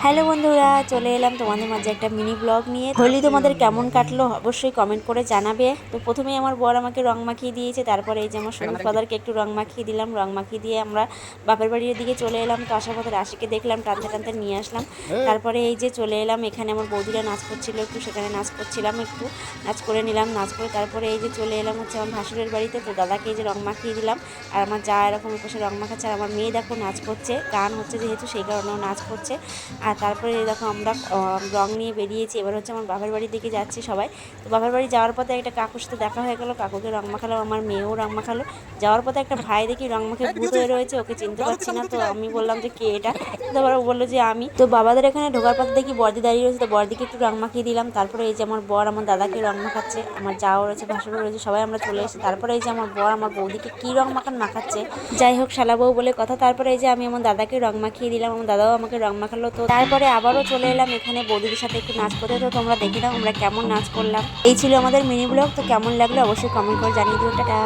Hello বন্ধুরা, চলে এলাম তোমাদের মাঝে একটা মিনি ব্লগ নিয়ে। হোলি তোমাদের কেমন কাটলো অবশ্যই কমেন্ট করে জানাবে। তো প্রথমেই আমার বর আমাকে রং মাখিয়ে দিয়েছে, তারপরে এই যে আমার শরীর ফাদারকে একটু রং মাখিয়ে দিলাম। রং মাখিয়ে দিয়ে আমরা বাপের বাড়ির দিকে চলে এলাম। তো আসার পথে রাশিকে দেখলাম, টানতে টানতে নিয়ে আসলাম। তারপরে এই যে চলে এলাম, এখানে আমার বৌদিরা নাচ করছিল, একটু সেখানে নাচ করছিলাম, একটু নাচ করে নিলাম। নাচ করে তারপরে এই যে চলে এলাম হচ্ছে আমার ভাসুরের বাড়িতে। তো দাদাকে এই যে রং মাখিয়ে দিলাম, আর আমার যা এরকম পাশে রং মাখাচ্ছে, আর আমার মেয়ে দেখো নাচ করছে, গান হচ্ছে যেহেতু সেই কারণেও নাচ করছে। আর তারপরে দেখো আমরা রং নিয়ে বেরিয়েছি। এবার হচ্ছে আমার বাবার বাড়ির দিকে যাচ্ছি সবাই। তো বাবার বাড়ি যাওয়ার পথে একটা কাকুর সাথে দেখা হয়ে গেলো, কাকুকে রং মাখালাম, আমার মেয়েও রং মাখালো। যাওয়ার পথে একটা ভাই দেখি রং মাখে ভূত হয়ে রয়েছে, ওকে চিনতে পারছি না। তো আমি বললাম যে কে এটা, তারপর ও বললো যে আমি। তো বাবাদের এখানে ঢোকার পথে দেখি বর্দি দাঁড়িয়ে রয়েছে, তো বর্দিকে একটু রং মাখিয়ে দিলাম। তারপরে এই যে আমার বর আমার দাদাকে রং মাখাচ্ছে, আমার যাও রয়েছে, ভাসুরও রয়েছে, সবাই আমরা চলে এসেছি। তারপরে এই যে আমার বর আমার বৌদিকে কী রং মাখাচ্ছে, যাই হোক শালা বউ বলে কথা। তারপরে এই যে আমি আমার দাদাকে রং মাখিয়ে দিলাম, আমার দাদাও আমাকে রং মাখালো। তো তারপরে আবারও চলে এলাম এখানে বৌদিদের সাথে একটু নাচ করতে। তো তোমরা দেখে নাও আমরা কেমন নাচ করলাম। এই ছিল আমাদের মিনি ব্লগ। তো কেমন লাগলো অবশ্যই কমেন্ট করে জানিয়ে দিও। টাটা।